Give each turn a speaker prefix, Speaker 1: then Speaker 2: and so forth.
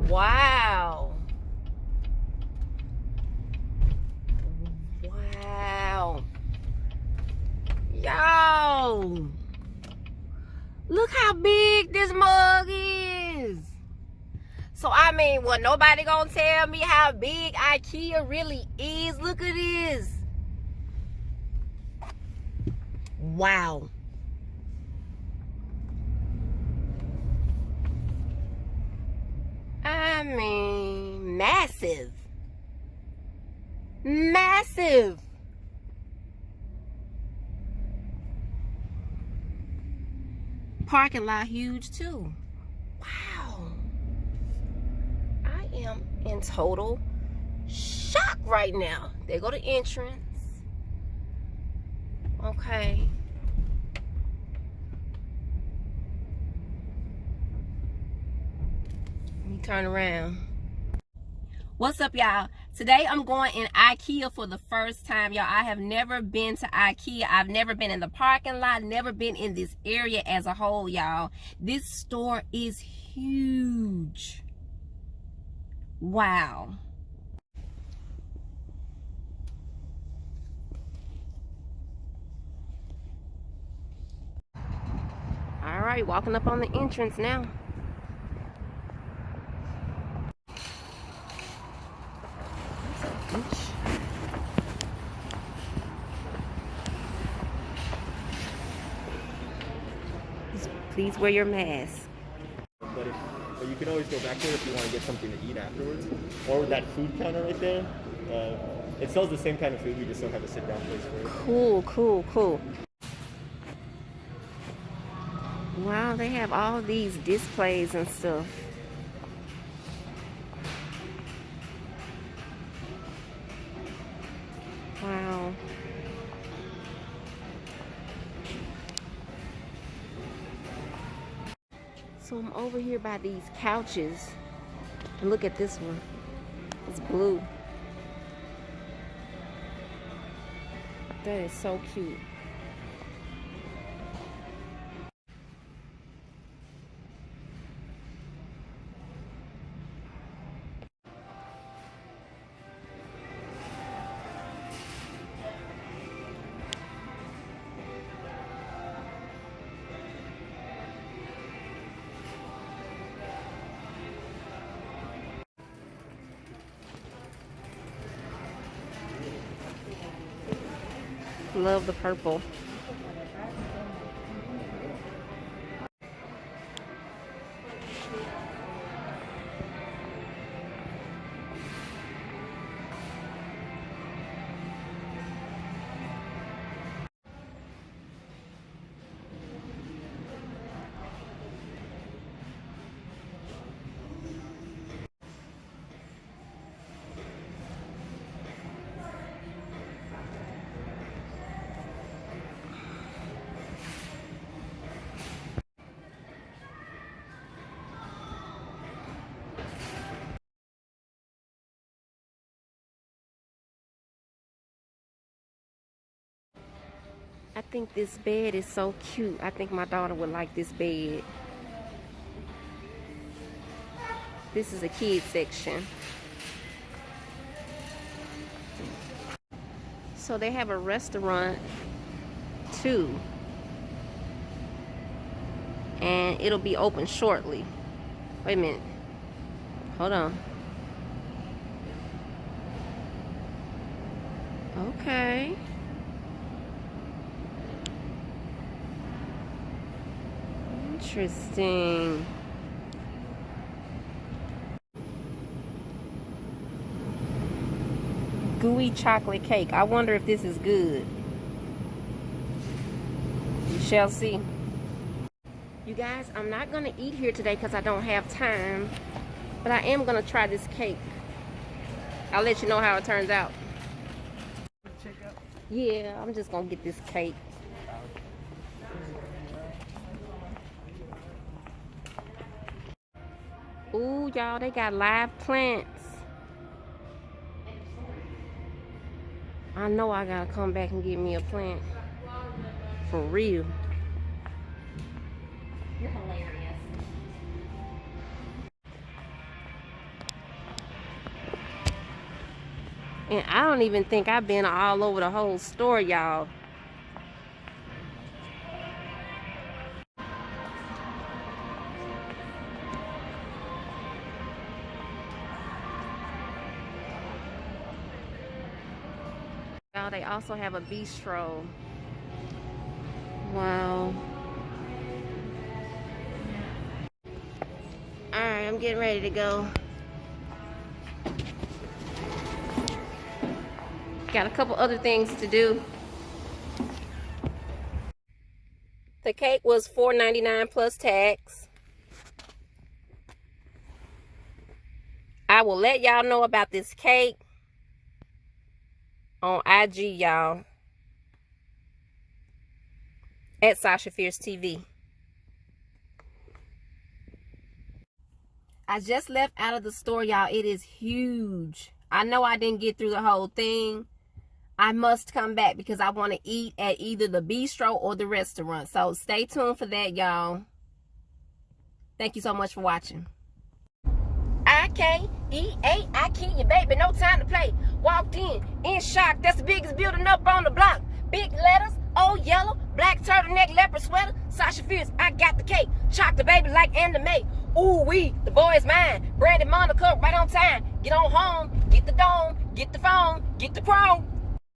Speaker 1: Wow. Wow. Yo. Look how big this mug is. So, I mean, well, nobody gonna tell me how big IKEA really is. Look at this. Wow. I mean, massive. Massive. Parking lot huge too. Wow. I am in total shock right now. There go the entrance. Okay. Let me turn around. What's up, y'all? Today I'm going in IKEA for the first time, y'all. I have never been to IKEA. I've never been in the parking lot, never been in this area as a whole, y'all. This store is huge. Wow. All right, walking up on the entrance now. Please wear your mask.
Speaker 2: But you can always go back there if you want to get something to eat afterwards. Or with that food counter right there. It sells the same kind of food, we just don't have a sit-down place for it.
Speaker 1: Cool. Wow, they have all these displays and stuff. Wow. So I'm over here by these couches. And look at this one. It's blue. That is so cute. Love the purple. I think this bed is so cute. I think my daughter would like this bed. This is a kids section. So they have a restaurant too. And it'll be open shortly. Wait a minute. Hold on. Okay. Interesting. Gooey chocolate cake. I wonder if this is good. We shall see. You guys, I'm not going to eat here today because I don't have time. But I am going to try this cake. I'll let you know how it turns out. Yeah, I'm just going to get this cake. Ooh, y'all, they got live plants. I know I gotta come back and get me a plant. For real.
Speaker 3: You're hilarious.
Speaker 1: And I don't even think I've been all over the whole store, y'all. Y'all, they also have a bistro. Wow. Alright, I'm getting ready to go. Got a couple other things to do. The cake was $4.99 plus tax. I will let y'all know about this cake on IG, y'all. At Sasha Fierce TV. I just left out of the store, y'all. It is huge. I know I didn't get through the whole thing. I must come back because I want to eat at either the bistro or the restaurant. So stay tuned for that, y'all. Thank you so much for watching. IKEA, IKEA, baby, no time to play. Walked in shock. That's the biggest building up on the block. Big letters, old yellow, black turtleneck, leopard sweater. Sasha Fierce, I got the cake. Chock the baby like anime. Ooh wee, the boy is mine. Brandon Monica, right on time. Get on home, get the dome, get the phone, get the chrome.